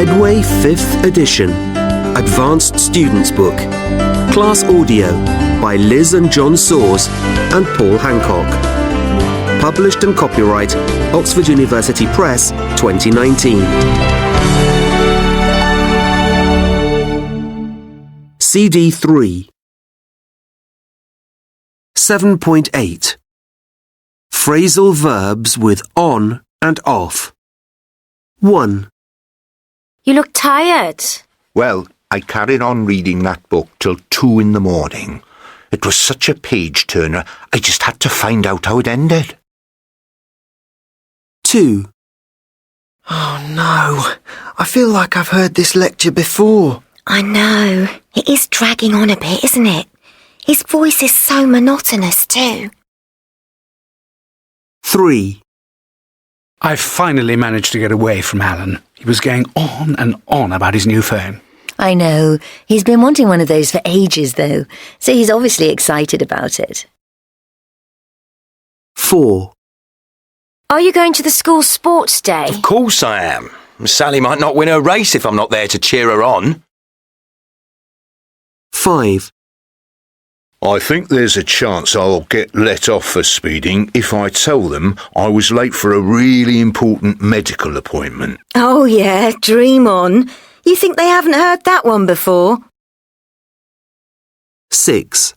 Medway 5th edition, Advanced Students Book, Class Audio by Liz and John Soares and Paul Hancock. Published and copyright Oxford University Press 2019. CD3. 7.8. Phrasal verbs with on and off. 1. You look tired. Well, I carried on reading that book till 2 in the morning. It was such a page-turner, I just had to find out how it ended. 2. Oh no, I feel like I've heard this lecture before. I know. It is dragging on a bit, isn't it? His voice is so monotonous too. 3. I finally managed to get away from Alan. He was going on and on about his new phone. I know. He's been wanting one of those for ages, though, so he's obviously excited about it. 4. Are you going to the school sports day? Of course I am. Sally might not win her race if I'm not there to cheer her on. 5. I think there's a chance I'll get let off for speeding if I tell them I was late for a really important medical appointment. Oh yeah, dream on. You think they haven't heard that one before? 6.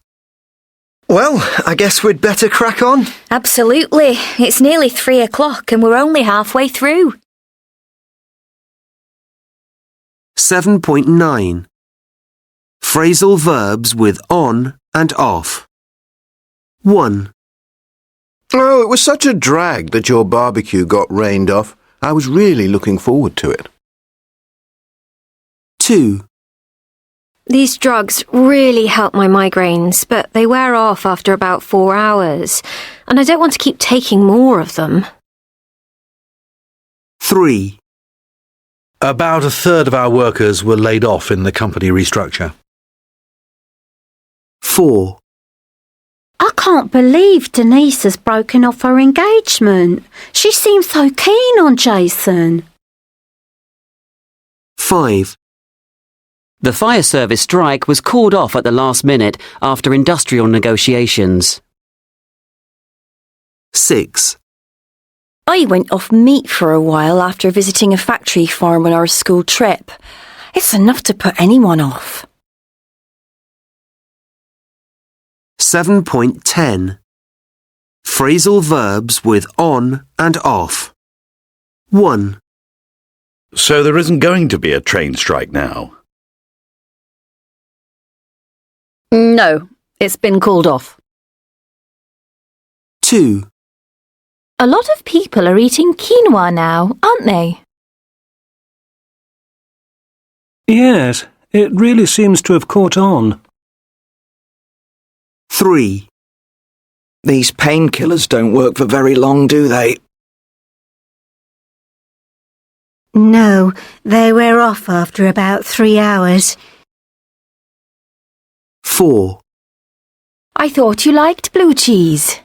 Well, I guess we'd better crack on. Absolutely. It's nearly 3 o'clock and we're only halfway through. 7.9. Phrasal verbs with on and off. 1. Oh, it was such a drag that your barbecue got rained off. I was really looking forward to it. 2. These drugs really help my migraines, but they wear off after about 4 hours, and I don't want to keep taking more of them. 3. About a third of our workers were laid off in the company restructure. 4. I can't believe Denise has broken off her engagement. She seemed so keen on Jason. 5. The fire service strike was called off at the last minute after industrial negotiations. 6. I went off meat for a while after visiting a factory farm on our school trip. It's enough to put anyone off. 7.10. Phrasal verbs with on and off. 1. So there isn't going to be a train strike now? No, it's been called off. 2. A lot of people are eating quinoa now, aren't they? Yes, it really seems to have caught on. 3. These painkillers don't work for very long, do they? No, they wear off after about 3 hours. 4. I thought you liked blue cheese.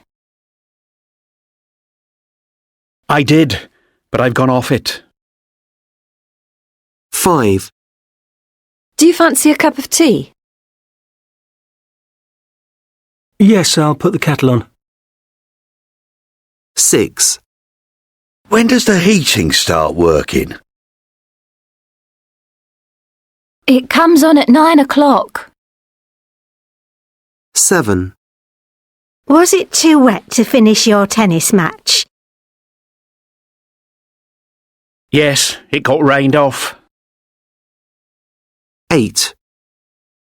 I did, but I've gone off it. 5. Do you fancy a cup of tea? Yes, I'll put the kettle on. 6. When does the heating start working? It comes on at 9 o'clock. 7. Was it too wet to finish your tennis match? Yes, it got rained off. 8.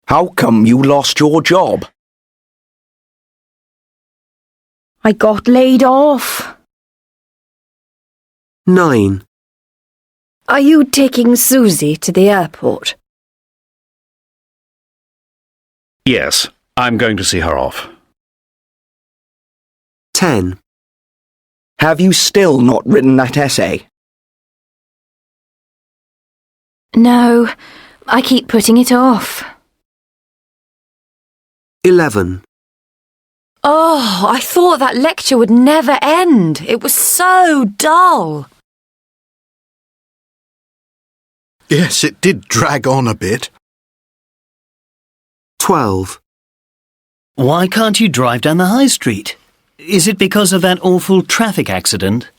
How come you lost your job? I got laid off. 9. Are you taking Susie to the airport? Yes, I'm going to see her off. 10. Have you still not written that essay? No, I keep putting it off. 11. Oh, I thought that lecture would never end. It was so dull. Yes, it did drag on a bit. 12. Why can't you drive down the high street? Is it because of that awful traffic accident?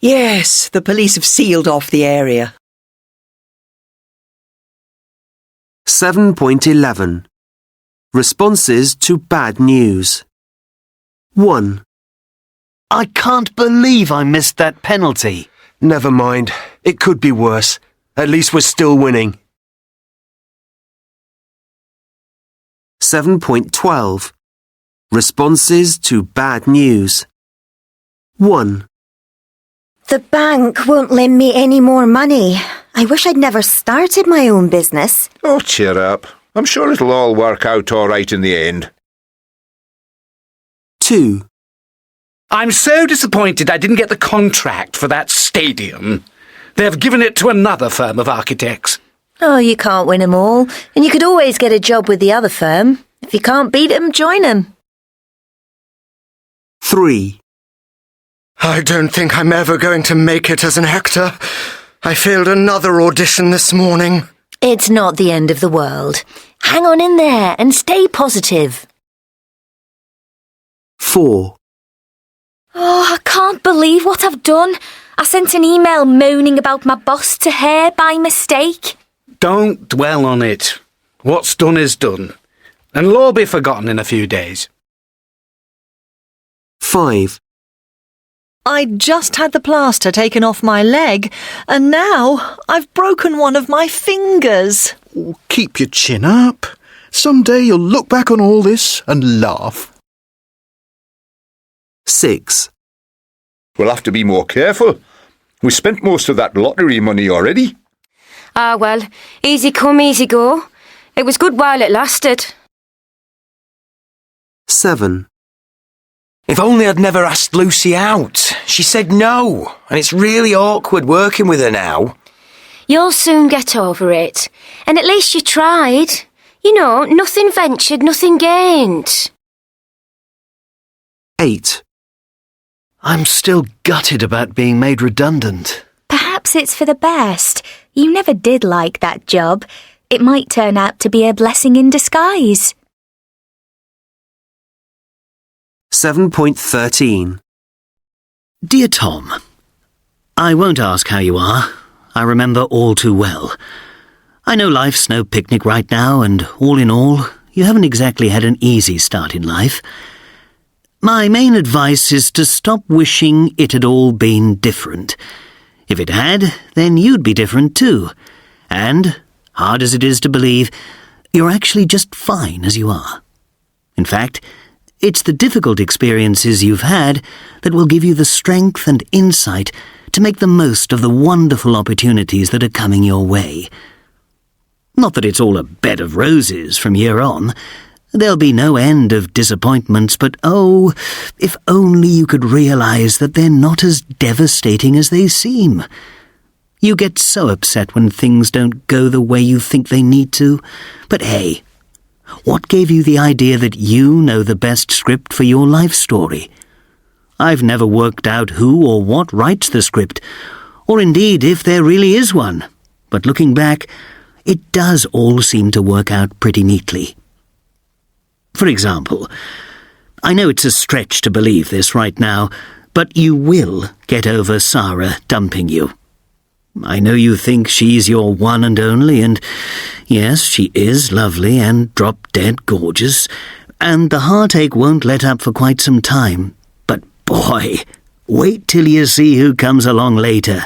Yes, the police have sealed off the area. 7.11. Responses to bad news. 1. I can't believe I missed that penalty. Never mind. It could be worse. At least we're still winning. 7.12. Responses to bad news. 1. The bank won't lend me any more money. I wish I'd never started my own business. Oh, cheer up. I'm sure it'll all work out all right in the end. 2. I'm so disappointed I didn't get the contract for that stadium. They've given it to another firm of architects. Oh, you can't win 'em all, and you could always get a job with the other firm. If you can't beat 'em, join 'em. 3. I don't think I'm ever going to make it as an actor. I failed another audition this morning. It's not the end of the world. Hang on in there and stay positive. 4. Oh, I can't believe what I've done. I sent an email moaning about my boss to her by mistake. Don't dwell on it. What's done is done, and it'll all be forgotten in a few days. 5. I just had the plaster taken off my leg, and now I've broken one of my fingers. Oh, keep your chin up. Someday you'll look back on all this and laugh. 6. We'll have to be more careful. We spent most of that lottery money already. Ah, well, easy come, easy go. It was good while it lasted. 7. If only I'd never asked Lucy out. She said no, and it's really awkward working with her now. You'll soon get over it. And at least you tried. You know, nothing ventured, nothing gained. 8. I'm still gutted about being made redundant. Perhaps it's for the best. You never did like that job. It might turn out to be a blessing in disguise. 7.13. Dear Tom, I won't ask how you are. I remember all too well. I know life's no picnic right now, and all in all, you haven't exactly had an easy start in life. My main advice is to stop wishing it had all been different. If it had, then you'd be different too. And, hard as it is to believe, you're actually just fine as you are. In fact, it's the difficult experiences you've had that will give you the strength and insight to make the most of the wonderful opportunities that are coming your way. Not that it's all a bed of roses from here on. There'll be no end of disappointments, but oh, if only you could realize that they're not as devastating as they seem. You get so upset when things don't go the way you think they need to. But hey, what gave you the idea that you know the best script for your life story? I've never worked out who or what writes the script, or indeed if there really is one. But looking back, it does all seem to work out pretty neatly. For example, I know it's a stretch to believe this right now, but you will get over Sarah dumping you. I know you think she's your one and only, and yes, she is lovely and drop-dead gorgeous, and the heartache won't let up for quite some time. But boy, wait till you see who comes along later.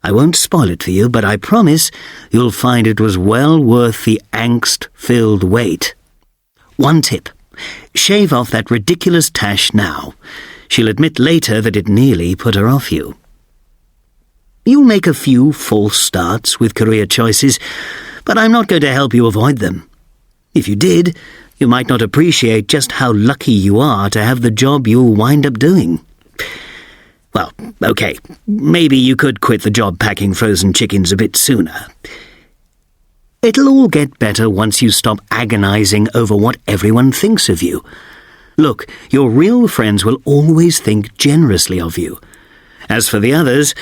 I won't spoil it for you, but I promise you'll find it was well worth the angst-filled wait. One tip. Shave off that ridiculous tash now. She'll admit later that it nearly put her off you. You'll make a few false starts with career choices, but I'm not going to help you avoid them. If you did, you might not appreciate just how lucky you are to have the job you'll wind up doing. Well, okay, maybe you could quit the job packing frozen chickens a bit sooner. It'll all get better once you stop agonizing over what everyone thinks of you. Look, your real friends will always think generously of you. As for the others,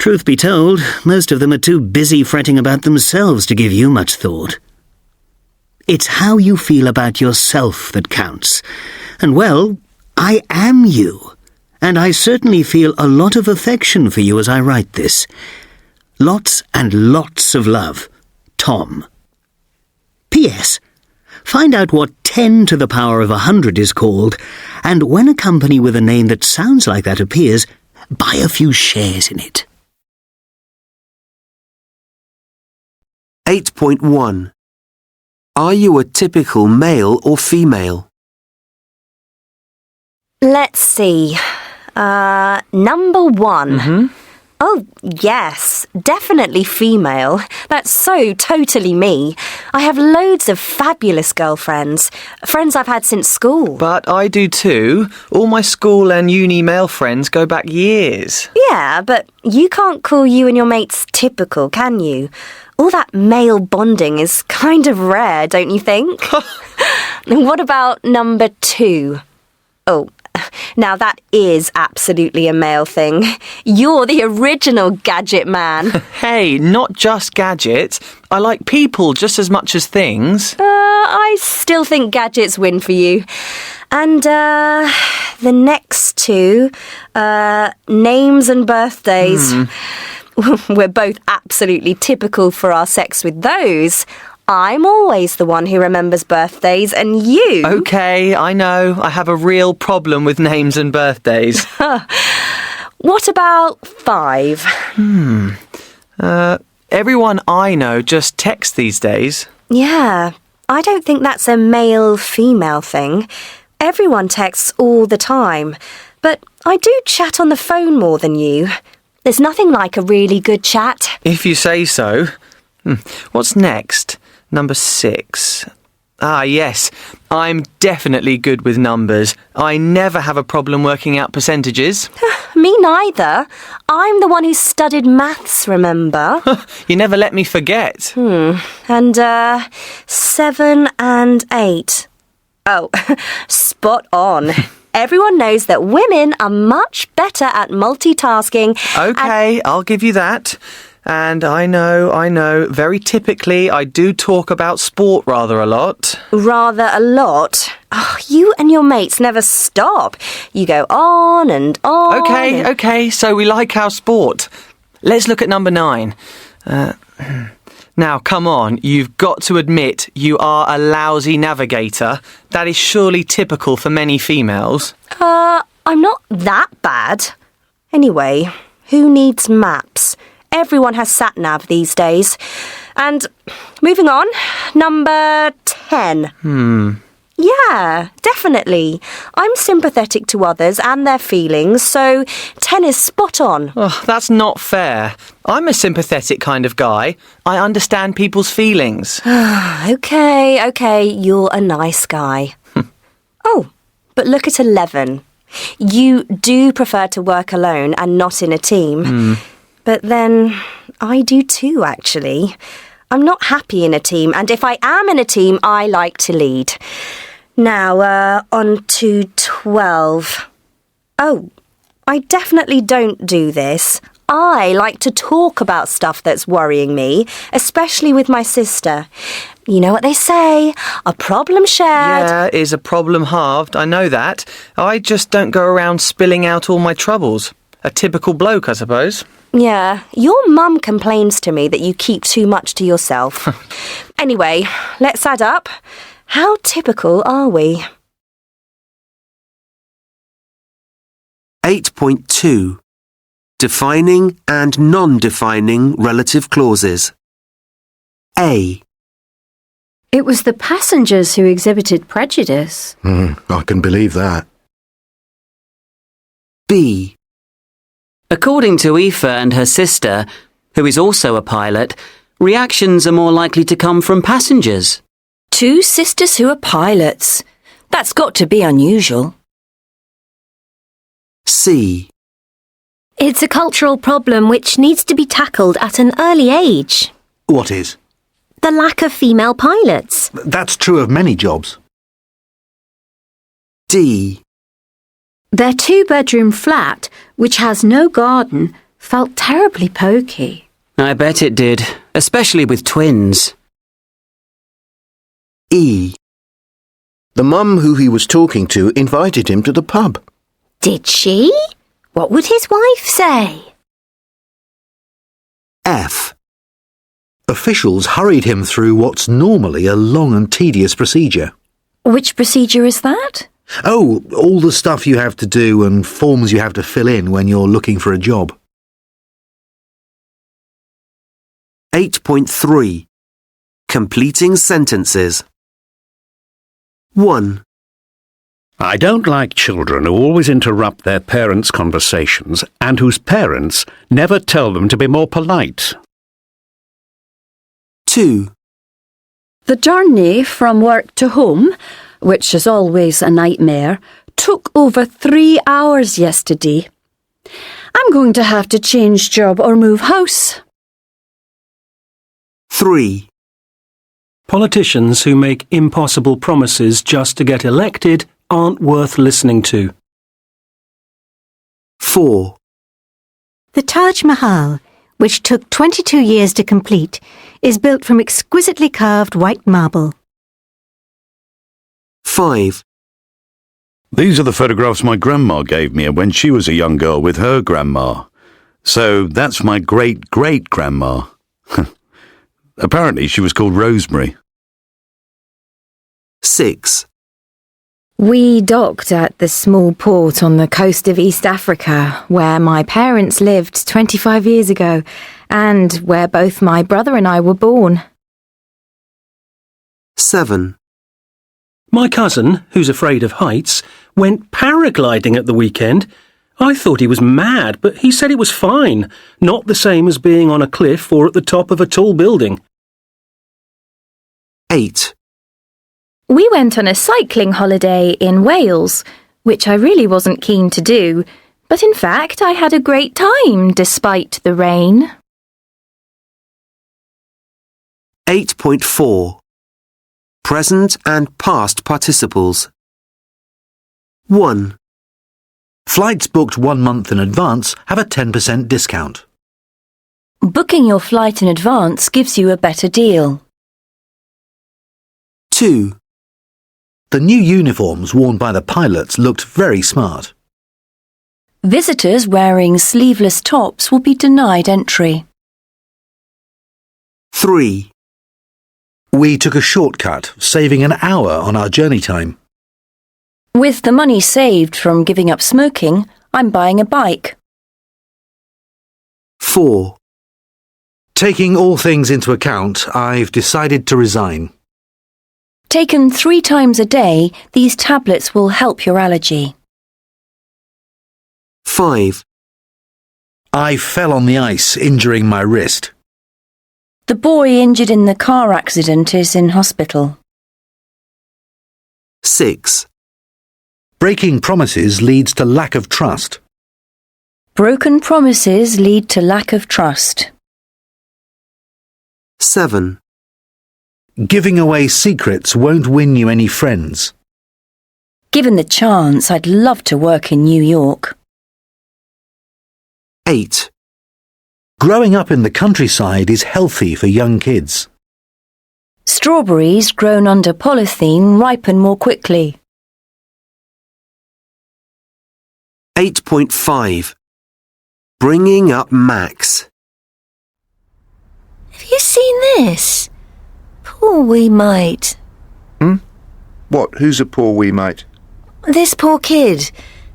Truth be told, most of them are too busy fretting about themselves to give you much thought. It's how you feel about yourself that counts. And well, I am you, and I certainly feel a lot of affection for you as I write this. Lots and lots of love, Tom. P.S. Find out what 10 to the power of 100 is called, and when a company with a name that sounds like that appears, buy a few shares in it. 8.1. Are you a typical male or female? Let's see. Number 1. Oh, yes, definitely female. That's so totally me. I have loads of fabulous girlfriends. Friends I've had since school. But I do too. All my school and uni male friends go back years. Yeah, but you can't call you and your mates typical, can you? All that male bonding is kind of rare, don't you think? What about number 2? Oh, now that is absolutely a male thing. You're the original gadget man. Hey, not just gadgets. I like people just as much as things. I still think gadgets win for you. And, the next 2, names and birthdays. We're both absolutely typical for our sex with those. I'm always the one who remembers birthdays, and you... OK, I know. I have a real problem with names and birthdays. What about 5? Everyone I know just texts these days. Yeah, I don't think that's a male-female thing. Everyone texts all the time. But I do chat on the phone more than you. There's nothing like a really good chat. If you say so. What's next? Number 6. Ah, yes. I'm definitely good with numbers. I never have a problem working out percentages. Me neither. I'm the one who studied maths, remember? You never let me forget. And, 7 and 8. Oh, spot on. Everyone knows that women are much better at multitasking. OK, I'll give you that. And I know, very typically I do talk about sport rather a lot. Rather a lot? Oh, you and your mates never stop. You go on and on. OK, so we like our sport. Let's look at number 9. Now, come on, you've got to admit you are a lousy navigator. That is surely typical for many females. I'm not that bad. Anyway, who needs maps? Everyone has sat-nav these days. And moving on, number 10. Yeah, definitely. I'm sympathetic to others and their feelings, so 10 is spot on. Oh, that's not fair. I'm a sympathetic kind of guy. I understand people's feelings. Okay, you're a nice guy. Oh, but look at 11. You do prefer to work alone and not in a team. But then I do too, actually. I'm not happy in a team, and if I am in a team, I like to lead. Now, on to 12. Oh, I definitely don't do this. I like to talk about stuff that's worrying me, especially with my sister. You know what they say, a problem shared... Yeah, is a problem halved, I know that. I just don't go around spilling out all my troubles. A typical bloke, I suppose. Yeah, your mum complains to me that you keep too much to yourself. Anyway, let's add up. How typical are we? 8.2. Defining and non-defining relative clauses. A. It was the passengers who exhibited prejudice. I can believe that. B. According to Aoife and her sister, who is also a pilot, reactions are more likely to come from passengers. 2 sisters who are pilots. That's got to be unusual. C. It's a cultural problem which needs to be tackled at an early age. What is? The lack of female pilots. That's true of many jobs. D. Their 2-bedroom flat, which has no garden, felt terribly pokey. I bet it did, especially with twins. E. The mum who he was talking to invited him to the pub. Did she? What would his wife say? F. Officials hurried him through what's normally a long and tedious procedure. Which procedure is that? Oh, all the stuff you have to do and forms you have to fill in when you're looking for a job. 8.3. Completing sentences. 1. I don't like children who always interrupt their parents' conversations and whose parents never tell them to be more polite. 2. The journey from work to home, which is always a nightmare, took over 3 hours yesterday. I'm going to have to change job or move house. 3. Politicians who make impossible promises just to get elected aren't worth listening to. 4. The Taj Mahal, which took 22 years to complete, is built from exquisitely carved white marble. 5. These are the photographs my grandma gave me when she was a young girl with her grandma. So that's my great-great-grandma. Apparently she was called Rosemary. 6. We docked at the small port on the coast of East Africa, where my parents lived 25 years ago, and where both my brother and I were born. 7. My cousin, who's afraid of heights, went paragliding at the weekend. I thought he was mad, but he said it was fine, not the same as being on a cliff or at the top of a tall building. 8. We went on a cycling holiday in Wales, which I really wasn't keen to do, but in fact I had a great time despite the rain. 8.4. Present and past participles. 1. Flights booked 1 month in advance have a 10% discount. Booking your flight in advance gives you a better deal. 2. The new uniforms worn by the pilots looked very smart. Visitors wearing sleeveless tops will be denied entry. 3. We took a shortcut, saving an hour on our journey time. With the money saved from giving up smoking, I'm buying a bike. 4. Taking all things into account, I've decided to resign. Taken 3 times a day, these tablets will help your allergy. 5. I fell on the ice, injuring my wrist. The boy injured in the car accident is in hospital. 6. Breaking promises leads to lack of trust. Broken promises lead to lack of trust. 7. Giving away secrets won't win you any friends. Given the chance, I'd love to work in New York. 8. Growing up in the countryside is healthy for young kids. Strawberries grown under polythene ripen more quickly. 8.5. Bringing up Max. Have you seen this? Poor wee mite. What? Who's a poor wee mate? This poor kid.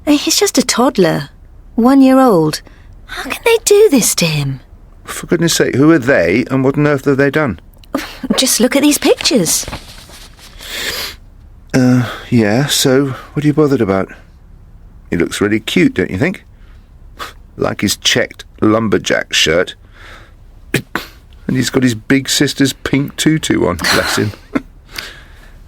He's just a toddler. 1 year old. How can they do this to him? For goodness sake, who are they and what on earth have they done? Just look at these pictures. Yeah, so what are you bothered about? He looks really cute, don't you think? Like his checked lumberjack shirt. And he's got his big sister's pink tutu on, bless him.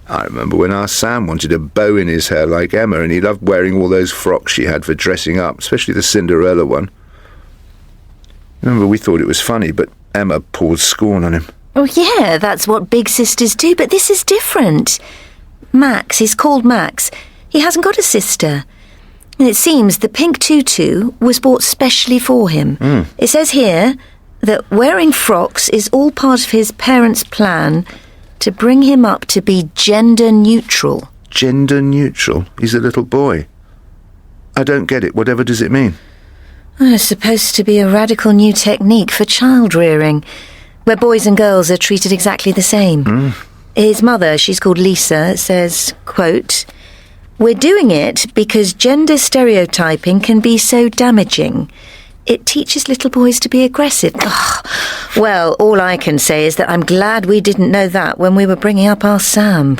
I remember when our Sam wanted a bow in his hair like Emma, and he loved wearing all those frocks she had for dressing up, especially the Cinderella one. Remember, we thought it was funny, but Emma poured scorn on him. Oh yeah, that's what big sisters do, but this is different. Max, he's called Max. He hasn't got a sister. It seems the pink tutu was bought specially for him. It says here that wearing frocks is all part of his parents' plan to bring him up to be gender neutral. Gender neutral? He's a little boy. I don't get it. Whatever does it mean? It's supposed to be a radical new technique for child rearing, where boys and girls are treated exactly the same. His mother, she's called Lisa, says, quote, "We're doing it because gender stereotyping can be so damaging. It teaches little boys to be aggressive." Ugh. Well, all I can say is that I'm glad we didn't know that when we were bringing up our Sam.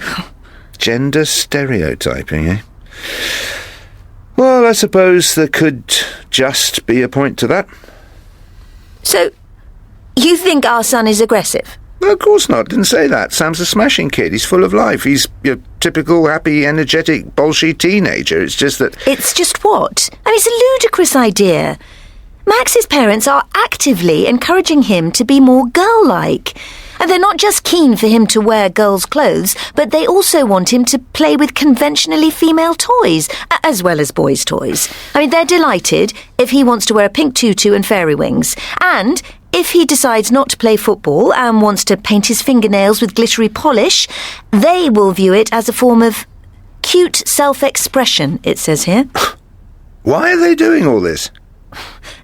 Gender stereotyping, eh? Well, I suppose there could just be a point to that. So, you think our son is aggressive? No, of course not. Didn't say that. Sam's a smashing kid. He's full of life. He's your typical happy, energetic, bolshy teenager. It's just that... It's just what? And it's a ludicrous idea. Max's parents are actively encouraging him to be more girl-like. And they're not just keen for him to wear girls' clothes, but they also want him to play with conventionally female toys, as well as boys' toys. I mean, they're delighted if he wants to wear a pink tutu and fairy wings. And if he decides not to play football and wants to paint his fingernails with glittery polish, they will view it as a form of cute self-expression, it says here. Why are they doing all this?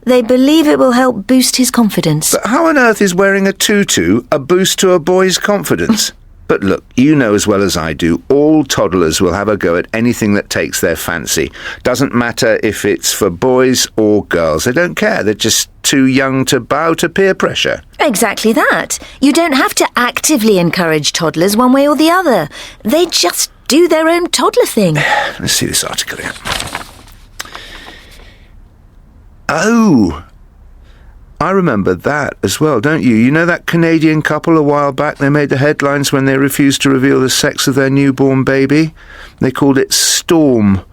They believe it will help boost his confidence. But how on earth is wearing a tutu a boost to a boy's confidence? But look, you know as well as I do, all toddlers will have a go at anything that takes their fancy. Doesn't matter if it's for boys or girls. They don't care. They're just too young to bow to peer pressure. Exactly that. You don't have to actively encourage toddlers one way or the other. They just do their own toddler thing. Let's see this article here. Oh, I remember that as well, don't you? You know that Canadian couple a while back? They made the headlines when they refused to reveal the sex of their newborn baby. They called it Storm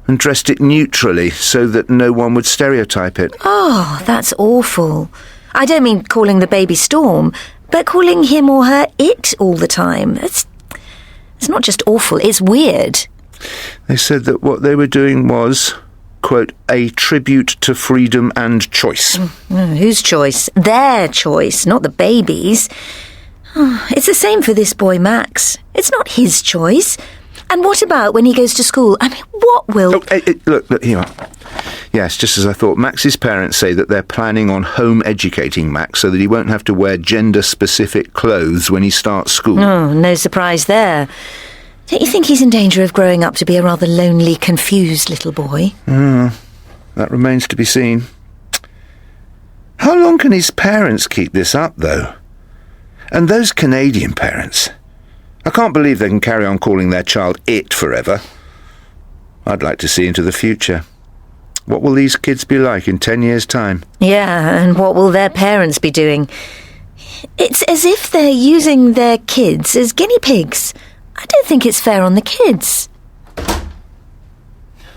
and dressed it neutrally so that no one would stereotype it. Oh, that's awful. I don't mean calling the baby Storm, but calling him or her it all the time. It's not just awful, it's weird. They said that what they were doing was... quote, a tribute to freedom and choice. Whose choice? Their choice, not the baby's. Oh, it's the same for this boy, Max. It's not his choice. And what about when he goes to school? I mean, what will... Oh, hey, look, here you are. Yes, just as I thought. Max's parents say that they're planning on home educating Max so that he won't have to wear gender-specific clothes when he starts school. Oh, no surprise there. Don't you think he's in danger of growing up to be a rather lonely, confused little boy? That remains to be seen. How long can his parents keep this up, though? And those Canadian parents. I can't believe they can carry on calling their child it forever. I'd like to see into the future. What will these kids be like in 10 years' time? Yeah, and what will their parents be doing? It's as if they're using their kids as guinea pigs. I don't think it's fair on the kids.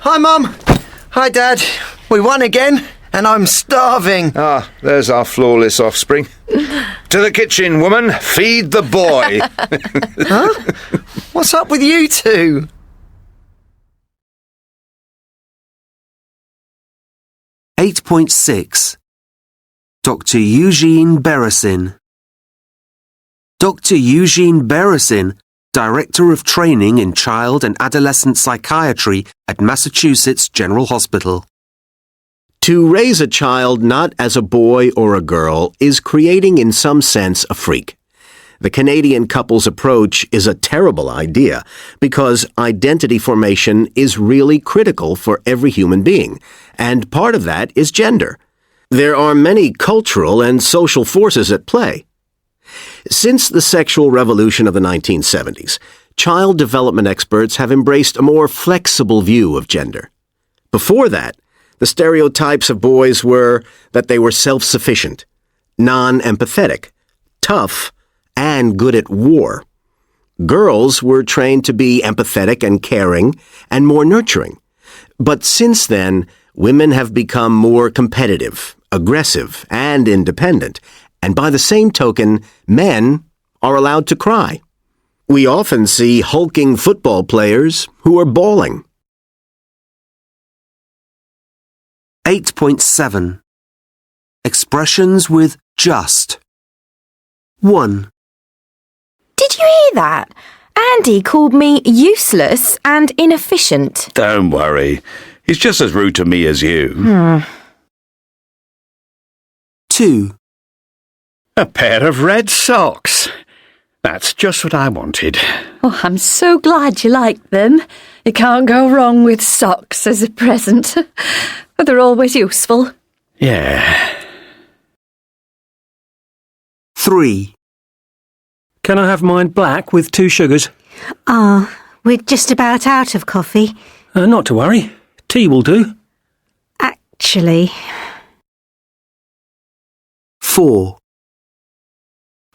Hi, Mum. Hi, Dad. We won again, and I'm starving. Ah, there's our flawless offspring. To the kitchen, woman. Feed the boy. Huh? What's up with you two? (8.6) Dr. Eugene Beresin. Dr. Eugene Beresin, Director of Training in Child and Adolescent Psychiatry at Massachusetts General Hospital. To raise a child not as a boy or a girl is creating in some sense a freak. The Canadian couple's approach is a terrible idea because identity formation is really critical for every human being, and part of that is gender. There are many cultural and social forces at play. Since the sexual revolution of the 1970s, child development experts have embraced a more flexible view of gender. Before that, the stereotypes of boys were that they were self-sufficient, non-empathetic, tough, and good at war. Girls were trained to be empathetic and caring and more nurturing. But since then, women have become more competitive, aggressive, and independent, and by the same token, men are allowed to cry. We often see hulking football players who are bawling. 8.7. Expressions with just. 1. Did you hear that? Andy called me useless and inefficient. Don't worry. He's just as rude to me as you. 2. A pair of red socks. That's just what I wanted. Oh, I'm so glad you like them. You can't go wrong with socks as a present. But they're always useful. Yeah. 3. Can I have mine black with 2 sugars? We're just about out of coffee. Not to worry. Tea will do. Actually. 4.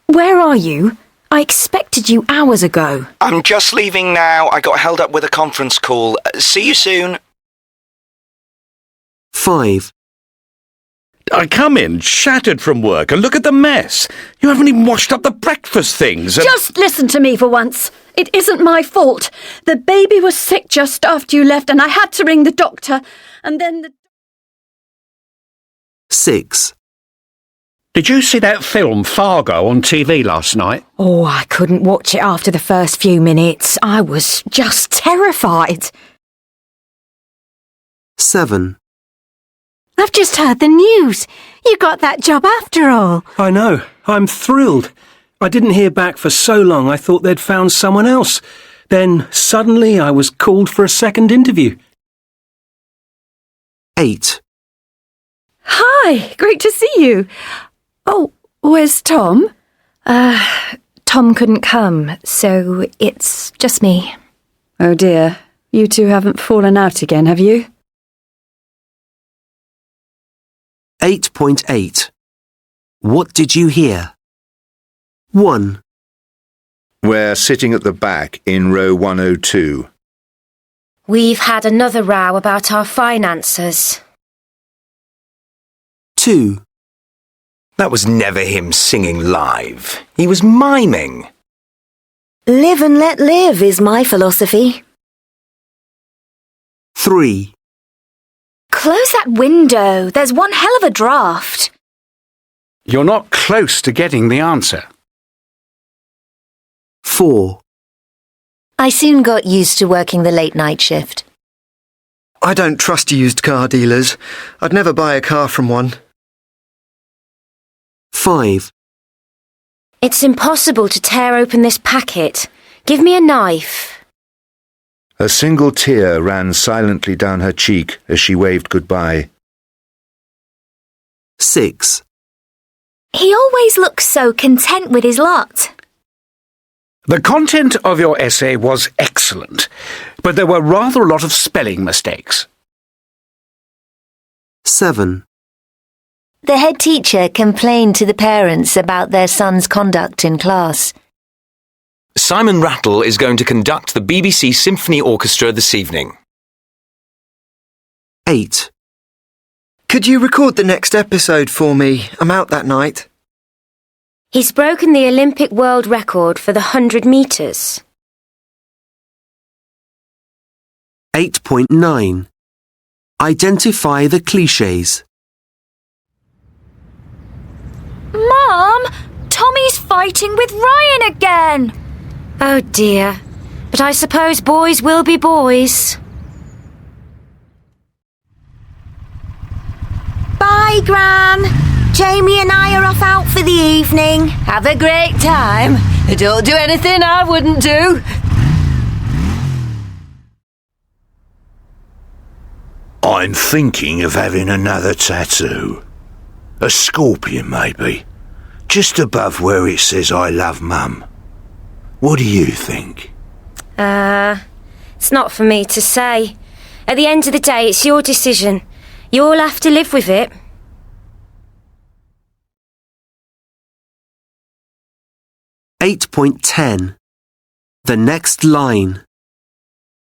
Where are you? I expected you hours ago. I'm just leaving now. I got held up with a conference call. See you soon. 5. I come in shattered from work and look at the mess. You haven't even washed up the breakfast things. Just listen to me for once. It isn't my fault. The baby was sick just after you left and I had to ring the doctor. And then 6. Did you see that film Fargo on TV last night? Oh, I couldn't watch it after the first few minutes. I was just terrified. 7. I've just heard the news. You got that job after all. I know. I'm thrilled. I didn't hear back for so long I thought they'd found someone else. Then suddenly I was called for a second interview. 8. Hi, great to see you. Oh, where's Tom? Tom couldn't come, so it's just me. Oh dear. You two haven't fallen out again, have you? 8.8. What did you hear? 1. We're sitting at the back in row 102. We've had another row about our finances. 2. That was never him singing live. He was miming. Live and let live is my philosophy. 3. Close that window. There's one hell of a draft. You're not close to getting the answer. 4. I soon got used to working the late night shift. I don't trust used car dealers. I'd never buy a car from one. 5. It's impossible to tear open this packet. Give me a knife. A single tear ran silently down her cheek as she waved goodbye. 6. He always looks so content with his lot. The content of your essay was excellent, but there were rather a lot of spelling mistakes. 7. The head teacher complained to the parents about their son's conduct in class. Simon Rattle is going to conduct the BBC Symphony Orchestra this evening. 8. Could you record the next episode for me? I'm out that night. He's broken the Olympic world record for the 100 metres. 8.9. Identify the clichés. Mom! Tommy's fighting with Ryan again! Oh dear. But I suppose boys will be boys. Bye, Gran. Jamie and I are off out for the evening. Have a great time. Don't do anything I wouldn't do. I'm thinking of having another tattoo. A scorpion, maybe. Just above where it says I love Mum. What do you think? It's not for me to say. At the end of the day, it's your decision. You'll have to live with it. 8.10. The next line.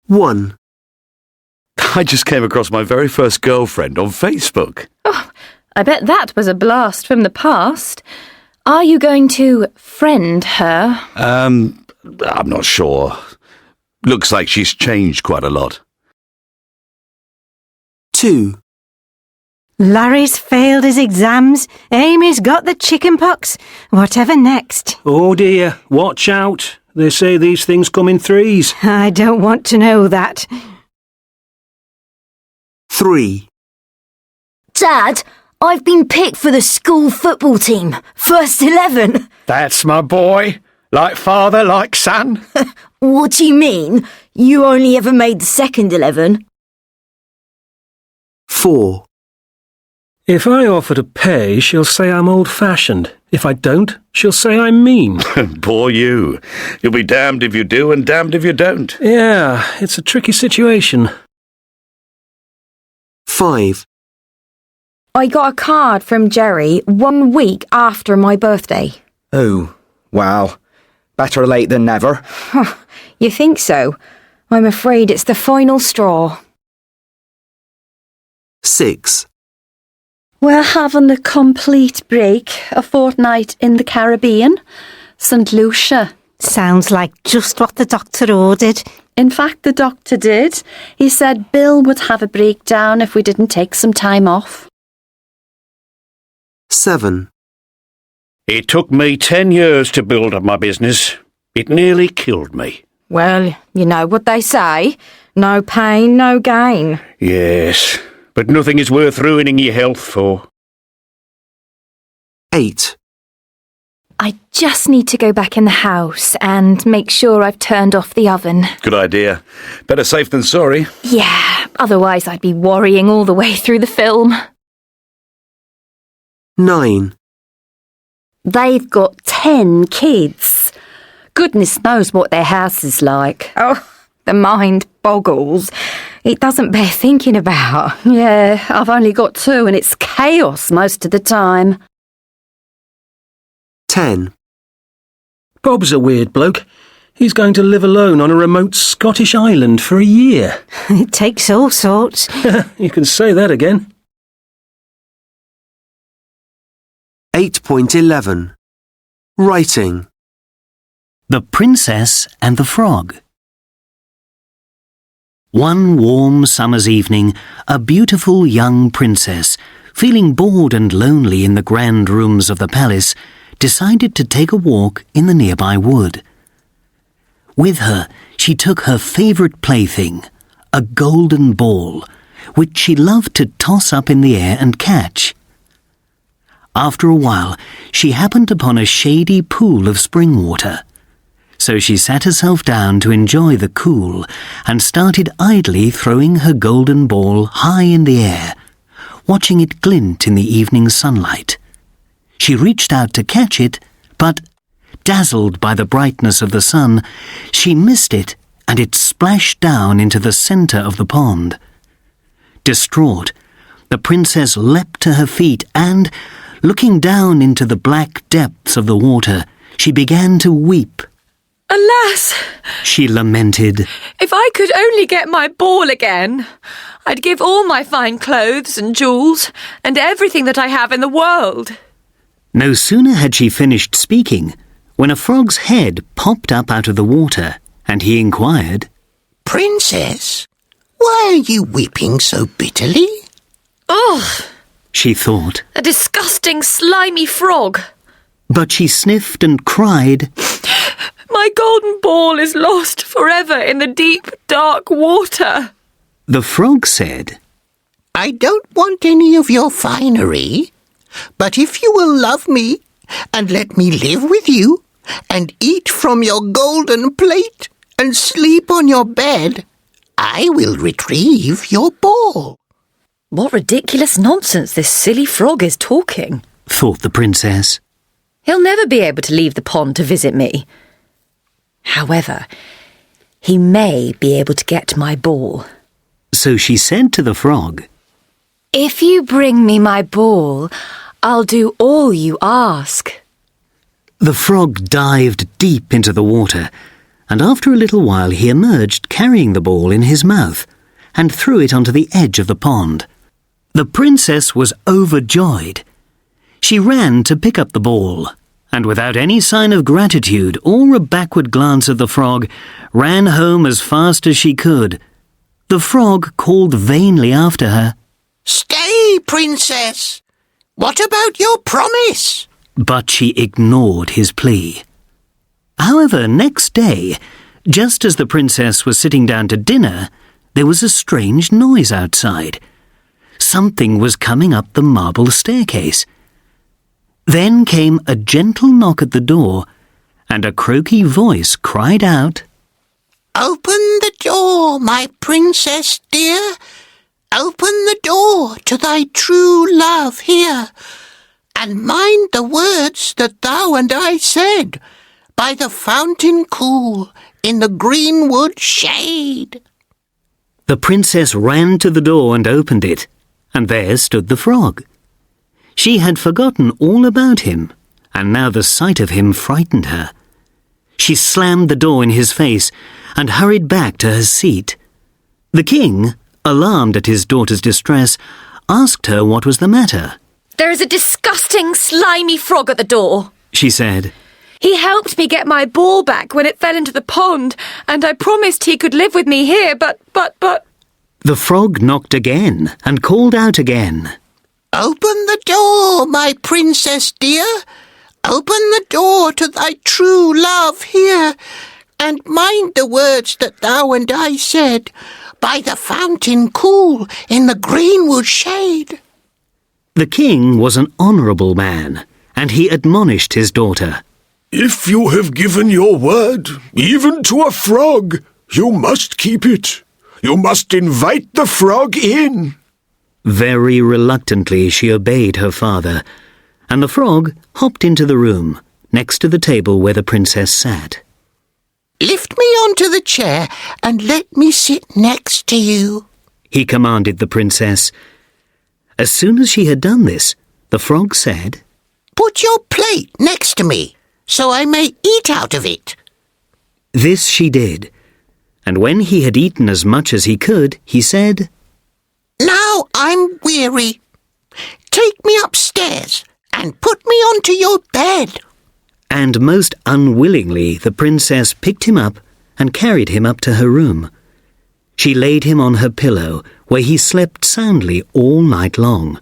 1. I just came across my very first girlfriend on Facebook. Oh, I bet that was a blast from the past. Are you going to friend her? I'm not sure. Looks like she's changed quite a lot. 2. Larry's failed his exams. Amy's got the chicken pox. Whatever next? Oh dear, watch out. They say these things come in threes. I don't want to know that. 3. Dad, I've been picked for the school football team. First 11. That's my boy. Like father, like son. What do you mean? You only ever made the second 11. 4. If I offer to pay, she'll say I'm old-fashioned. If I don't, she'll say I'm mean. Poor you. You'll be damned if you do and damned if you don't. Yeah, it's a tricky situation. 5. I got a card from Jerry 1 week after my birthday. Oh, well, better late than never. You think so? I'm afraid it's the final straw. 6. We're having a complete break, a fortnight in the Caribbean. St. Lucia. Sounds like just what the doctor ordered. In fact, the doctor did. He said Bill would have a breakdown if we didn't take some time off. 7. It took me 10 years to build up my business. It nearly killed me. Well, you know what they say. No pain, no gain. Yes, but nothing is worth ruining your health for. 8. I just need to go back in the house and make sure I've turned off the oven. Good idea. Better safe than sorry. Yeah, otherwise I'd be worrying all the way through the film. 9. They've got 10 kids. Goodness knows what their house is like. Oh, the mind boggles. It doesn't bear thinking about. Yeah, I've only got 2 and it's chaos most of the time. 10. Bob's a weird bloke. He's going to live alone on a remote Scottish island for a year. It takes all sorts. You can say that again. 8.11. Writing. The Princess and the Frog. One warm summer's evening, a beautiful young princess, feeling bored and lonely in the grand rooms of the palace, decided to take a walk in the nearby wood. With her, she took her favourite plaything, a golden ball, which she loved to toss up in the air and catch. After a while, she happened upon a shady pool of spring water. So she sat herself down to enjoy the cool and started idly throwing her golden ball high in the air, watching it glint in the evening sunlight. She reached out to catch it, but, dazzled by the brightness of the sun, she missed it and it splashed down into the centre of the pond. Distraught, the princess leapt to her feet and, looking down into the black depths of the water, she began to weep. Alas, She lamented. if I could only get my ball again, I'd give all my fine clothes and jewels and everything that I have in the world. No sooner had she finished speaking when a frog's head popped up out of the water, and he inquired, Princess, why are you weeping so bitterly? Ugh, she thought. a disgusting, slimy frog. But she sniffed and cried, My golden ball is lost forever in the deep, dark water. The frog said, I don't want any of your finery, but if you will love me and let me live with you and eat from your golden plate and sleep on your bed, I will retrieve your ball. What ridiculous nonsense this silly frog is talking. thought the princess. He'll never be able to leave the pond to visit me. However, he may be able to get my ball. So she said to the frog, If you bring me my ball, I'll do all you ask. The frog dived deep into the water, and after a little while he emerged carrying the ball in his mouth and threw it onto the edge of the pond. The princess was overjoyed. She ran to pick up the ball, and without any sign of gratitude or a backward glance at the frog, ran home as fast as she could. The frog called vainly after her, Stay me, Princess. What about your promise? But she ignored his plea. However, next day, just as the princess was sitting down to dinner, there was a strange noise outside. Something was coming up the marble staircase. Then came a gentle knock at the door, and a croaky voice cried out, Open the door, my princess dear. Open the door to thy true love here, and mind the words that thou and I said, by the fountain cool, in the greenwood shade. The princess ran to the door and opened it, and there stood the frog. She had forgotten all about him, and now the sight of him frightened her. She slammed the door in his face and hurried back to her seat. The king, alarmed at his daughter's distress, asked her what was the matter. There is a disgusting, slimy frog at the door, She said. He helped me get my ball back when it fell into the pond, and I promised he could live with me here, but... The frog knocked again and called out again. Open the door, my princess dear. Open the door to thy true love here, and mind the words that thou and I said, by the fountain cool, in the greenwood shade. The king was an honourable man, and he admonished his daughter. If you have given your word, even to a frog, you must keep it. You must invite the frog in. Very reluctantly she obeyed her father, and the frog hopped into the room, next to the table where the princess sat. Lift me onto the chair and let me sit next to you, he commanded the princess. As soon as she had done this, the frog said, Put your plate next to me, so I may eat out of it. This she did, and when he had eaten as much as he could, he said, Now I'm weary. Take me upstairs and put me onto your bed. And most unwillingly the princess picked him up and carried him up to her room. She laid him on her pillow, where he slept soundly all night long.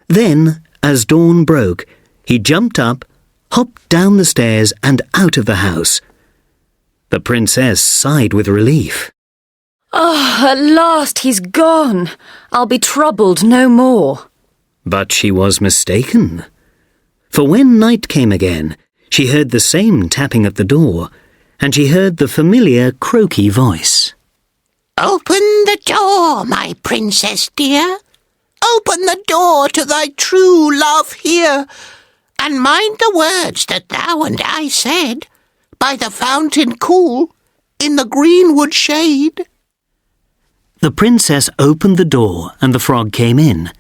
Then, as dawn broke, he jumped up, hopped down the stairs and out of the house. The princess sighed with relief. Oh, at last he's gone. I'll be troubled no more. But she was mistaken. For when night came again, she heard the same tapping at the door, and she heard the familiar croaky voice. Open the door, my princess dear. Open the door to thy true love here, and mind the words that thou and I said, by the fountain cool, in the greenwood shade. The princess opened the door, and the frog came in,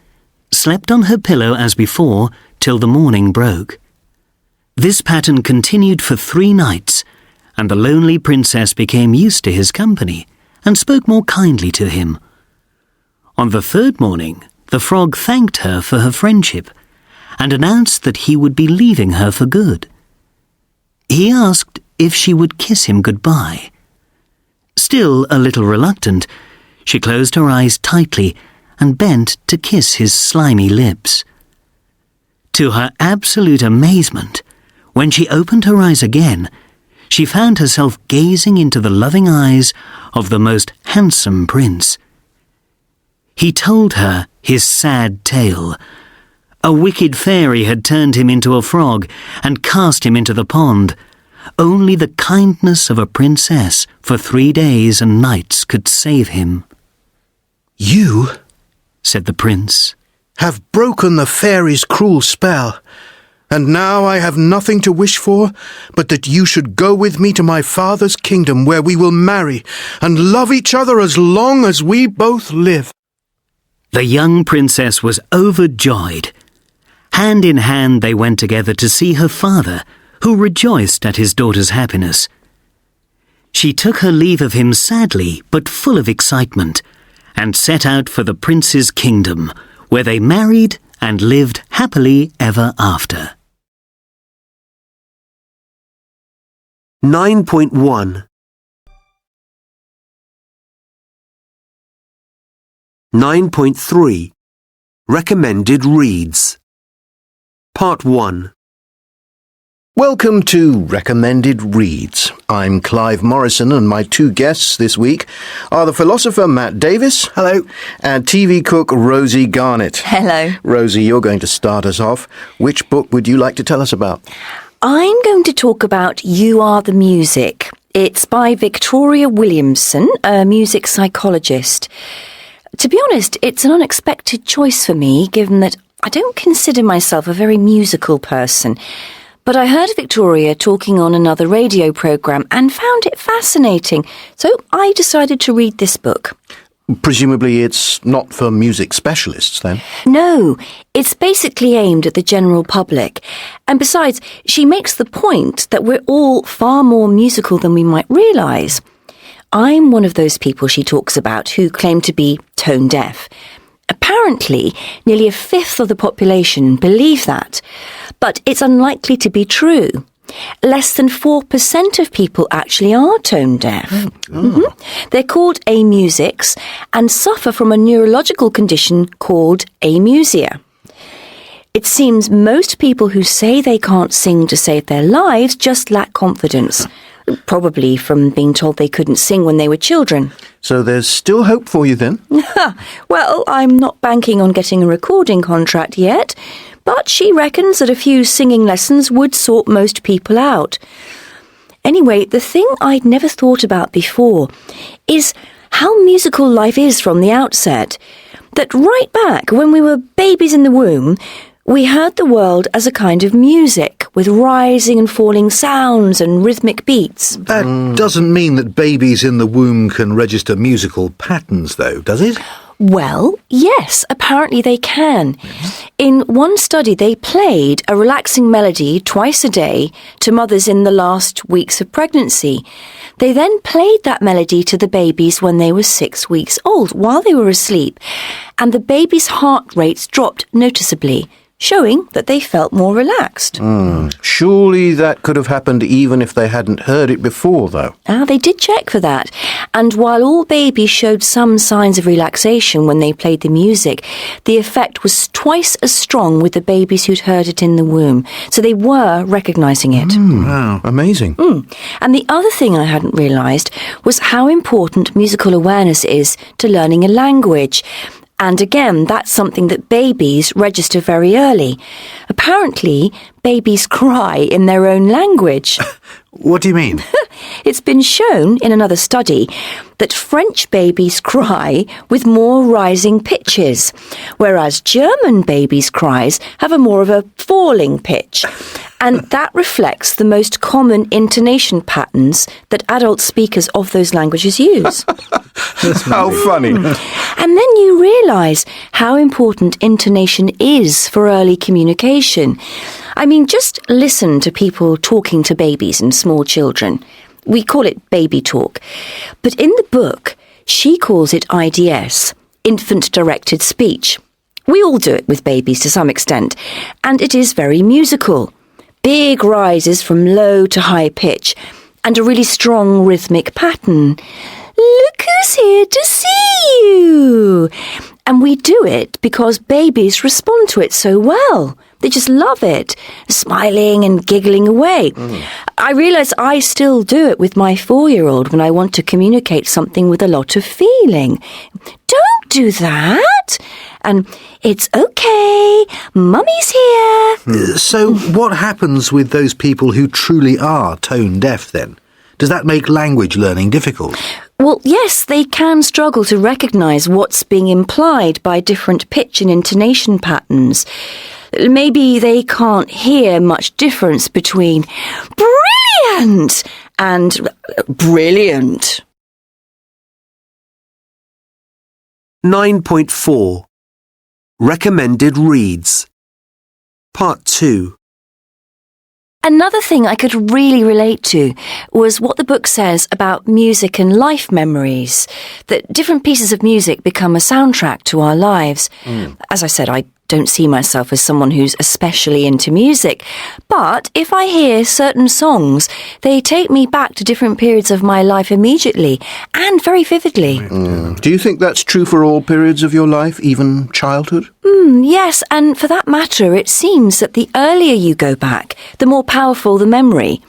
slept on her pillow as before, till the morning broke. This pattern continued for 3 nights, and the lonely princess became used to his company, and spoke more kindly to him. On the 3rd morning, the frog thanked her for her friendship, and announced that he would be leaving her for good. He asked if she would kiss him goodbye. Still a little reluctant, she closed her eyes tightly and bent to kiss his slimy lips. To her absolute amazement, when she opened her eyes again, she found herself gazing into the loving eyes of the most handsome prince. He told her his sad tale. A wicked fairy had turned him into a frog and cast him into the pond. Only the kindness of a princess for 3 days and nights could save him. You, said the prince, have broken the fairy's cruel spell, and now I have nothing to wish for but that you should go with me to my father's kingdom, where we will marry and love each other as long as we both live. The young princess was overjoyed. Hand in hand they went together to see her father, who rejoiced at his daughter's happiness. She took her leave of him sadly but full of excitement, and set out for the prince's kingdom, where they married and lived happily ever after. 9.1 9.3 Recommended Reads. Part 1. Welcome to Recommended Reads. I'm Clive Morrison, and my two guests this week are the philosopher Matt Davis. Hello. And TV cook Rosie Garnett. Hello. Rosie, you're going to start us off. Which book would you like to tell us about? I'm going to talk about You Are the Music. It's by Victoria Williamson, a music psychologist. To be honest, it's an unexpected choice for me, given that I don't consider myself a very musical person. But I heard Victoria talking on another radio programme and found it fascinating, so I decided to read this book. Presumably it's not for music specialists, then? No, it's basically aimed at the general public. And besides, she makes the point that we're all far more musical than we might realise. I'm one of those people she talks about who claim to be tone deaf. Apparently, nearly a fifth of the population believe that, but it's unlikely to be true. Less than 4% of people actually are tone deaf. They're called amusics and suffer from a neurological condition called amusia. It seems most people who say they can't sing to save their lives just lack confidence, probably from being told they couldn't sing when they were children. So there's still hope for you then? Well, I'm not banking on getting a recording contract yet, but she reckons that a few singing lessons would sort most people out. Anyway, the thing I'd never thought about before is how musical life is from the outset. That right back when we were babies in the womb, we heard the world as a kind of music, with rising and falling sounds and rhythmic beats. That doesn't mean that babies in the womb can register musical patterns, though, does it? Well, yes, apparently they can. In one study, they played a relaxing melody twice a day to mothers in the last weeks of pregnancy. They then played that melody to the babies when they were 6 weeks old, while they were asleep, and the babies' heart rates dropped noticeably, showing that they felt more relaxed. Surely that could have happened even if they hadn't heard it before, though. They did check for that. And while all babies showed some signs of relaxation when they played the music, the effect was twice as strong with the babies who'd heard it in the womb. So they were recognising it. Wow, amazing. And the other thing I hadn't realised was how important musical awareness is to learning a language. And again, that's something that babies register very early. Apparently, babies cry in their own language. What do you mean? It's been shown in another study that French babies cry with more rising pitches, whereas German babies' cries have a more of a falling pitch. And that reflects the most common intonation patterns that adult speakers of those languages use. How funny. And then you realise how important intonation is for early communication. I mean, just listen to people talking to babies and small children. We call it baby talk. But in the book, she calls it IDS, infant-directed speech. We all do it with babies to some extent, and it is very musical. Big rises from low to high pitch, and a really strong rhythmic pattern. Look who's here to see you! And we do it because babies respond to it so well. They just love it, smiling and giggling away. I realise I still do it with my 4-year-old when I want to communicate something with a lot of feeling. Don't do that! And it's okay, Mummy's here. So what happens with those people who truly are tone deaf then? Does that make language learning difficult? Well, yes, they can struggle to recognise what's being implied by different pitch and intonation patterns. Maybe they can't hear much difference between brilliant and brilliant. 9.4 Recommended Reads. Part 2. Another thing I could really relate to was what the book says about music and life memories, that different pieces of music become a soundtrack to our lives. As I said, I don't see myself as someone who's especially into music, but if I hear certain songs, they take me back to different periods of my life immediately and very vividly. Do you think that's true for all periods of your life, even childhood? Yes, and for that matter, it seems that the earlier you go back, the more powerful the memory.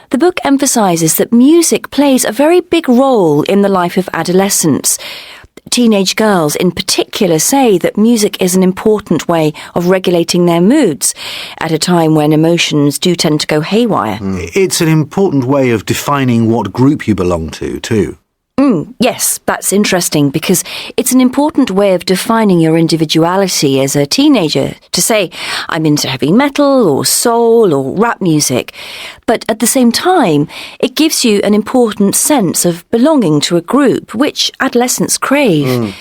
The book emphasises that music plays a very big role in the life of adolescents. Teenage girls in particular say that music is an important way of regulating their moods at a time when emotions do tend to go haywire. It's an important way of defining what group you belong to, too. Yes, that's interesting because it's an important way of defining your individuality as a teenager. To say, I'm into heavy metal or soul or rap music. But at the same time, it gives you an important sense of belonging to a group, which adolescents crave.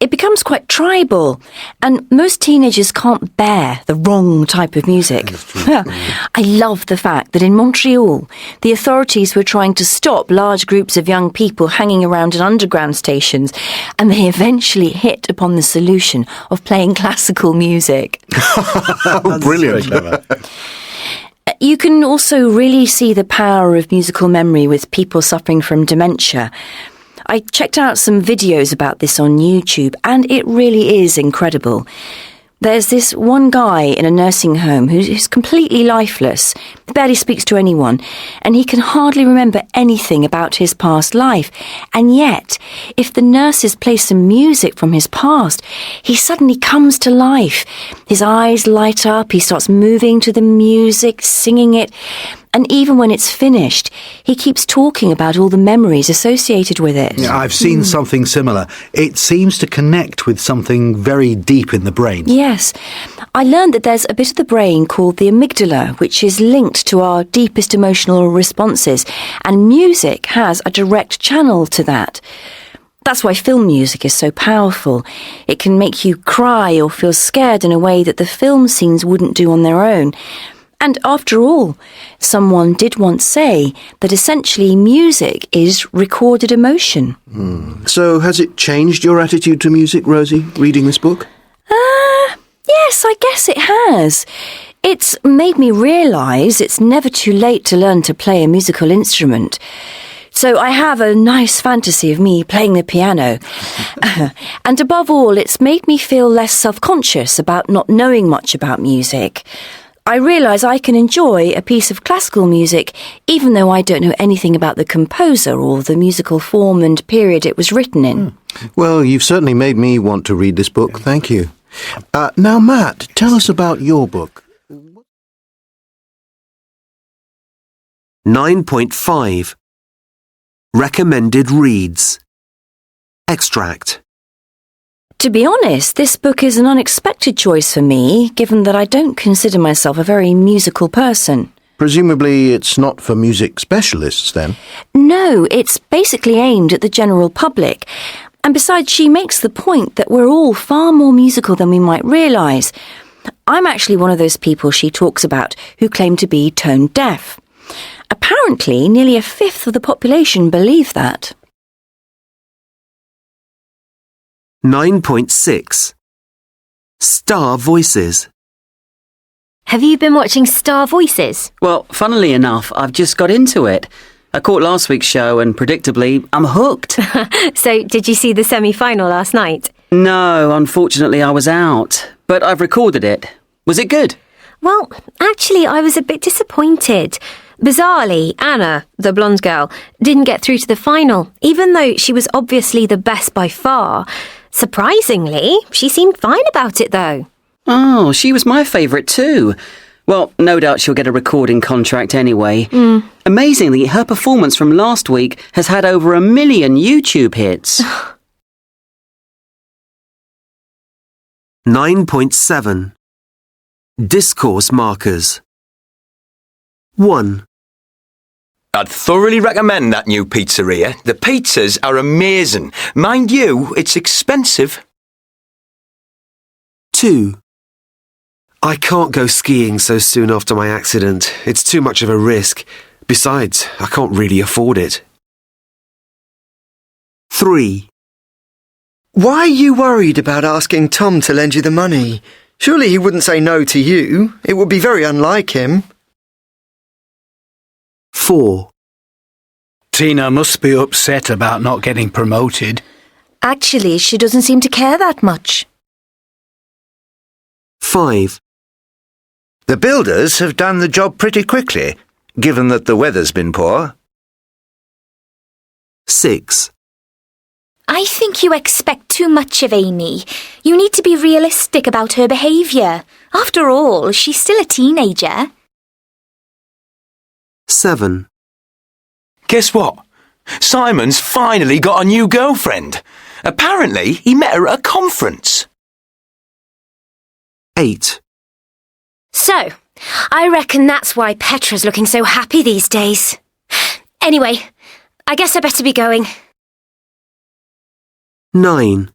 It becomes quite tribal, and most teenagers can't bear the wrong type of music. I love the fact that in Montreal, the authorities were trying to stop large groups of young people hanging around in underground stations, and they eventually hit upon the solution of playing classical music. Brilliant. You can also really see the power of musical memory with people suffering from dementia. I checked out some videos about this on YouTube, and it really is incredible. There's this one guy in a nursing home who's completely lifeless, barely speaks to anyone, and he can hardly remember anything about his past life. And yet, if the nurses play some music from his past, he suddenly comes to life. His eyes light up, he starts moving to the music, singing it. And even when it's finished, he keeps talking about all the memories associated with it. Yeah, I've seen something similar. It seems to connect with something very deep in the brain. Yes. I learned that there's a bit of the brain called the amygdala, which is linked to our deepest emotional responses, and music has a direct channel to that. That's why film music is so powerful. It can make you cry or feel scared in a way that the film scenes wouldn't do on their own. And after all, someone did once say that essentially music is recorded emotion. So has it changed your attitude to music, Rosie, reading this book? Yes, I guess it has. It's made me realise it's never too late to learn to play a musical instrument. So I have a nice fantasy of me playing the piano. And above all, it's made me feel less self-conscious about not knowing much about music. I realise I can enjoy a piece of classical music even though I don't know anything about the composer or the musical form and period it was written in. Well, you've certainly made me want to read this book. Thank you. Now, Matt, tell us about your book. 9.5 Recommended Reads Extract. To be honest, this book is an unexpected choice for me, given that I don't consider myself a very musical person. Presumably it's not for music specialists, then? No, it's basically aimed at the general public. And besides, she makes the point that we're all far more musical than we might realise. I'm actually one of those people she talks about who claim to be tone deaf. Apparently, nearly a fifth of the population believe that. 9.6 Star Voices. Have you been watching Star Voices? Well, funnily enough, I've just got into it. I caught last week's show and, predictably, I'm hooked. So, did you see the semi-final last night? No, unfortunately I was out. But I've recorded it. Was it good? Well, actually, I was a bit disappointed. Bizarrely, Anna, the blonde girl, didn't get through to the final, even though she was obviously the best by far. Surprisingly, she seemed fine about it, though. Oh, she was my favourite too. Well, no doubt she'll get a recording contract anyway. Amazingly, her performance from last week has had over 1 million YouTube hits. 9.7 Discourse Markers. 1. I'd thoroughly recommend that new pizzeria. The pizzas are amazing. Mind you, it's expensive. 2. I can't go skiing so soon after my accident. It's too much of a risk. Besides, I can't really afford it. 3. Why are you worried about asking Tom to lend you the money? Surely he wouldn't say no to you. It would be very unlike him. 4. Tina must be upset about not getting promoted. Actually, she doesn't seem to care that much. 5. The builders have done the job pretty quickly, given that the weather's been poor. 6. I think you expect too much of Amy. You need to be realistic about her behaviour. After all, she's still a teenager. 7. Guess what? Simon's finally got a new girlfriend. Apparently, he met her at a conference. 8. So, I reckon that's why Petra's looking so happy these days. Anyway, I guess I better be going. 9.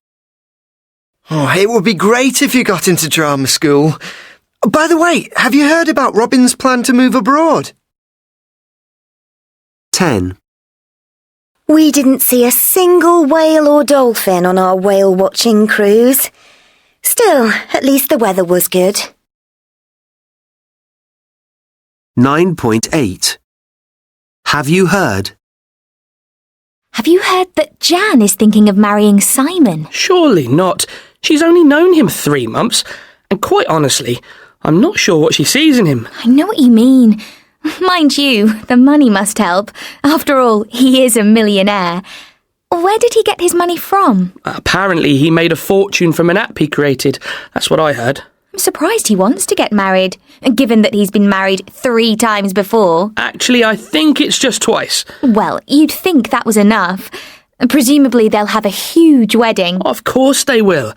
Oh, it would be great if you got into drama school. By the way, have you heard about Robin's plan to move abroad? 10. We didn't see a single whale or dolphin on our whale-watching cruise. Still, at least the weather was good. 9.8. Have you heard? Have you heard that Jan is thinking of marrying Simon? Surely not. She's only known him 3 months, and quite honestly, I'm not sure what she sees in him. I know what you mean. Mind you, the money must help. After all, he is a millionaire. Where did he get his money from? Apparently, he made a fortune from an app he created. That's what I heard. I'm surprised he wants to get married, given that he's been married 3 times before. Actually, I think it's just twice. Well, you'd think that was enough. Presumably they'll have a huge wedding. Of course they will.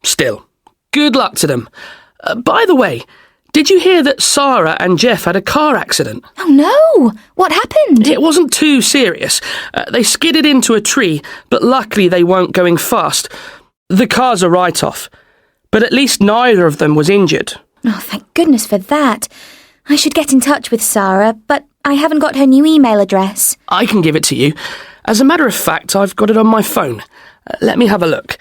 Still, good luck to them. By the way, did you hear that Sarah and Jeff had a car accident? Oh no! What happened? It wasn't too serious. They skidded into a tree, but luckily they weren't going fast. The car's a write-off. But at least neither of them was injured. Oh, thank goodness for that. I should get in touch with Sarah, but I haven't got her new email address. I can give it to you. As a matter of fact, I've got it on my phone. Let me have a look.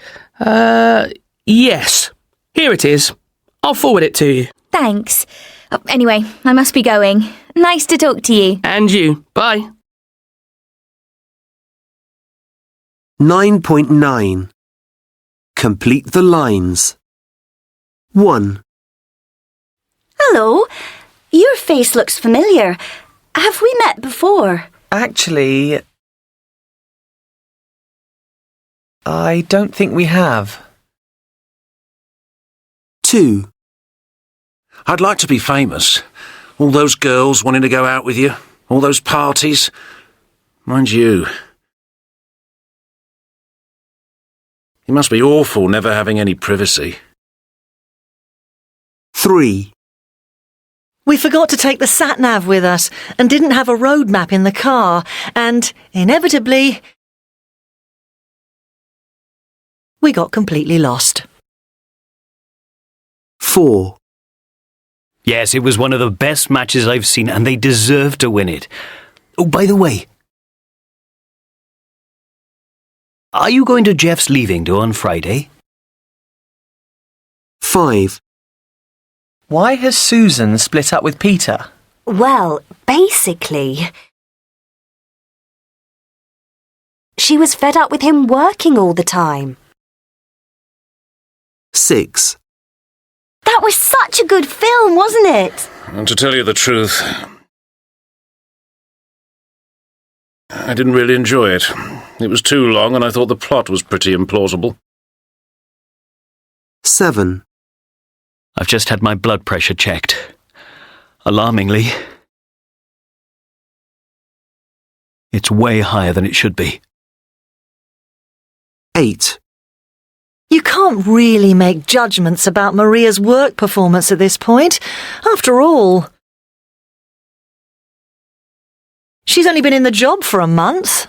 Yes. Here it is. I'll forward it to you. Thanks. Anyway, I must be going. Nice to talk to you. And you. Bye. 9.9. Complete the lines. 1. Hello. Your face looks familiar. Have we met before? Actually, I don't think we have. 2. I'd like to be famous. All those girls wanting to go out with you. All those parties. Mind you, it must be awful never having any privacy. 3. We forgot to take the sat-nav with us and didn't have a road map in the car, and, inevitably, we got completely lost. 4. Yes, it was one of the best matches I've seen, and they deserved to win it. Oh, by the way, are you going to Jeff's leaving do on Friday? 5. Why has Susan split up with Peter? Well, basically, she was fed up with him working all the time. 6. That was such a good film, wasn't it? And to tell you the truth, I didn't really enjoy it. It was too long and I thought the plot was pretty implausible. 7. I've just had my blood pressure checked. Alarmingly, it's way higher than it should be. 8. You can't really make judgments about Maria's work performance at this point. After all, she's only been in the job for a month.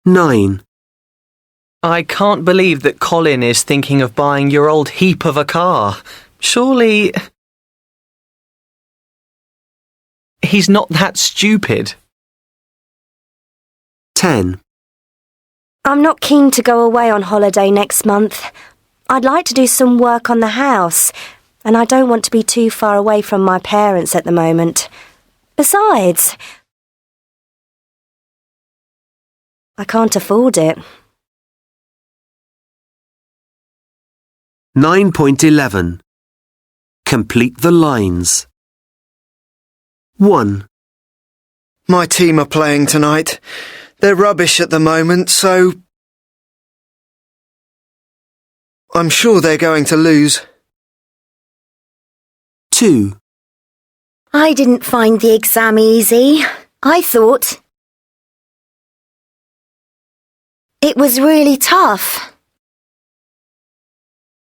9. I can't believe that Colin is thinking of buying your old heap of a car. Surely he's not that stupid. 10. I'm not keen to go away on holiday next month. I'd like to do some work on the house, and I don't want to be too far away from my parents at the moment. Besides, I can't afford it. 9.11. Complete the lines. 1. My team are playing tonight. They're rubbish at the moment, so I'm sure they're going to lose. 2. I didn't find the exam easy. I thought it was really tough.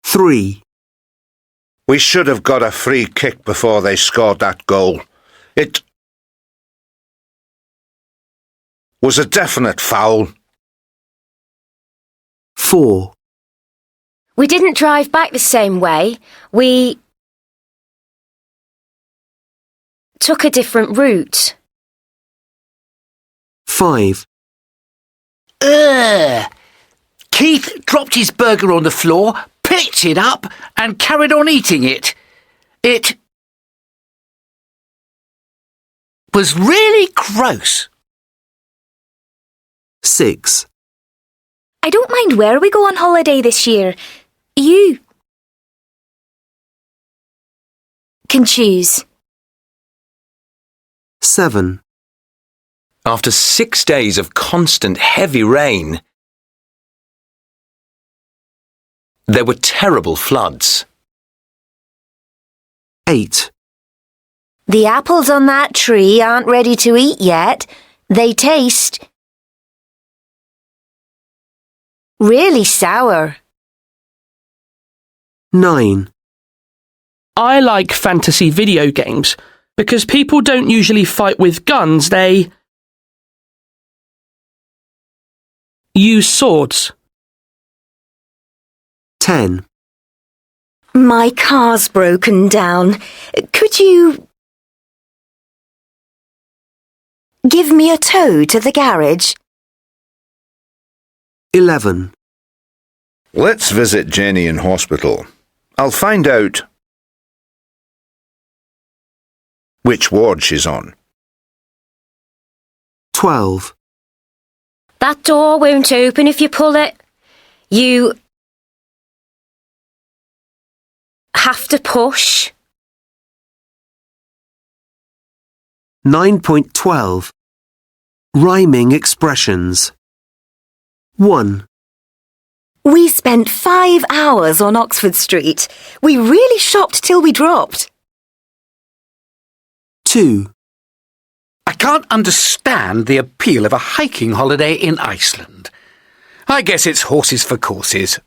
3. We should have got a free kick before they scored that goal. It was a definite foul. 4. We didn't drive back the same way. We took a different route. 5. Ugh! Keith dropped his burger on the floor, picked it up, and carried on eating it. It was really gross. 6. I don't mind where we go on holiday this year. You can choose. 7. After 6 days of constant heavy rain, there were terrible floods. 8. The apples on that tree aren't ready to eat yet. They taste really sour. 9. I like fantasy video games because people don't usually fight with guns, they use swords. 10. My car's broken down. Could you give me a tow to the garage? 11. Let's visit Jenny in hospital. I'll find out which ward she's on. 12. That door won't open if you pull it. You have to push. 9.12. Rhyming expressions. 1. We spent 5 hours on Oxford Street. We really shopped till we dropped. 2. I can't understand the appeal of a hiking holiday in Iceland. I guess it's horses for courses.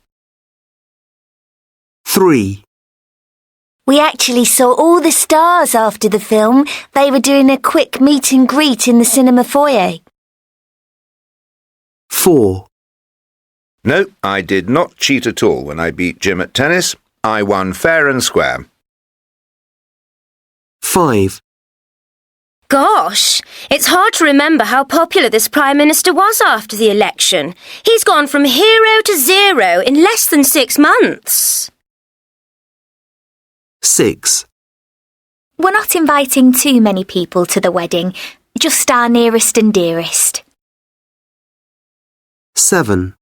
3. We actually saw all the stars after the film. They were doing a quick meet and greet in the cinema foyer. 4. No, I did not cheat at all when I beat Jim at tennis. I won fair and square. 5. Gosh, it's hard to remember how popular this Prime Minister was after the election. He's gone from hero to zero in less than 6 months. 6. We're not inviting too many people to the wedding, just our nearest and dearest. 7.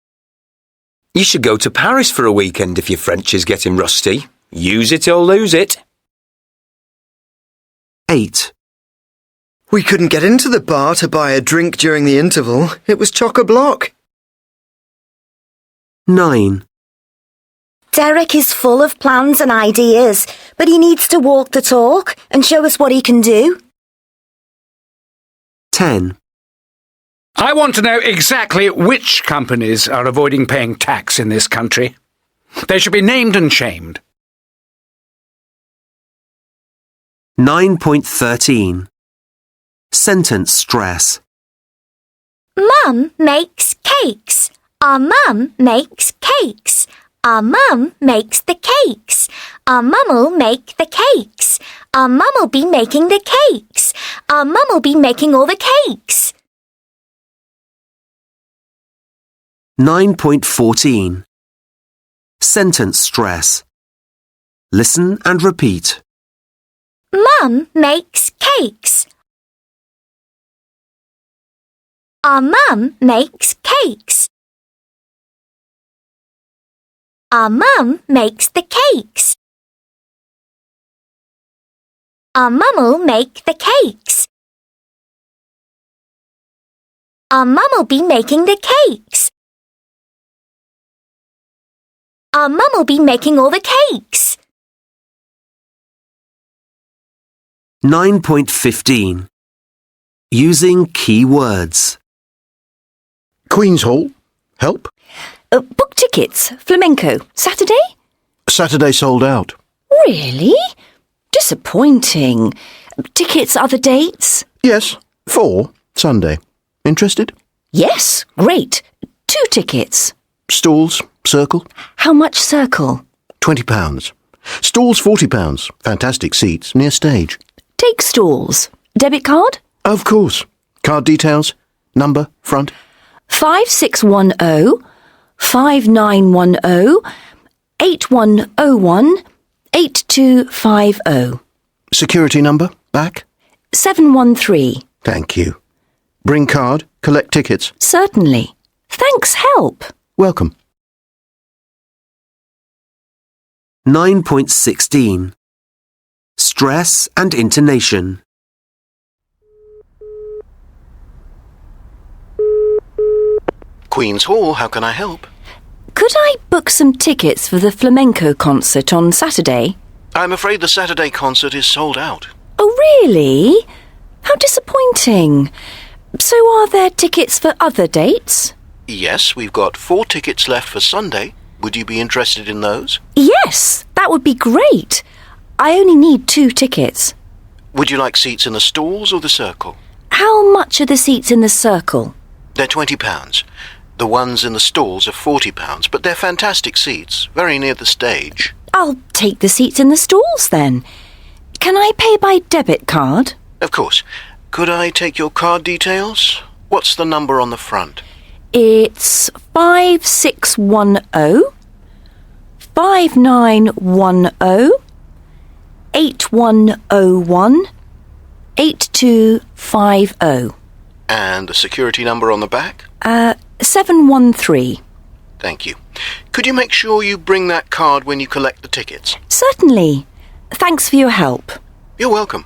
You should go to Paris for a weekend if your French is getting rusty. Use it or lose it. 8. We couldn't get into the bar to buy a drink during the interval. It was chock-a-block. 9. Derek is full of plans and ideas, but he needs to walk the talk and show us what he can do. 10. I want to know exactly which companies are avoiding paying tax in this country. They should be named and shamed. 9.13. Sentence stress. Mum makes cakes. Our mum makes cakes. Our mum makes the cakes. Our mum'll make the cakes. Our mum'll be making the cakes. Our mum'll be making all the cakes. 9.14. Sentence stress. Listen and repeat. Mum makes cakes. Our mum makes cakes. Our mum makes the cakes. Our mum'll make the cakes. Our mum'll be making the cakes. Our mum'll be making all the cakes. 9.15. Using key words. Queen's Hall. Help? Book tickets. Flamenco. Saturday? Saturday sold out. Really? Disappointing. Tickets other dates? Yes, 4 Sunday. Interested? Yes, great. 2 tickets. Stalls, circle. How much circle? £20. Stalls, £40. Fantastic seats, near stage. Take stalls. Debit card? Of course. Card details, number, front. 5610 5910 8101 8250. Security number, back. 713. Thank you. Bring card, collect tickets. Certainly. Thanks, help. Welcome. 9.16. Stress and intonation. Queen's Hall, how can I help? Could I book some tickets for the flamenco concert on Saturday? I'm afraid the Saturday concert is sold out. Oh, really? How disappointing. So are there tickets for other dates? Yes, we've got 4 tickets left for Sunday. Would you be interested in those? Yes, that would be great. I only need 2 tickets. Would you like seats in the stalls or the circle? How much are the seats in the circle? They're £20. The ones in the stalls are £40, but they're fantastic seats, very near the stage. I'll take the seats in the stalls then. Can I pay by debit card? Of course. Could I take your card details? What's the number on the front? It's 5610 5910 8101 8250. And the security number on the back? 713. Thank you. Could you make sure you bring that card when you collect the tickets? Certainly. Thanks for your help. You're welcome.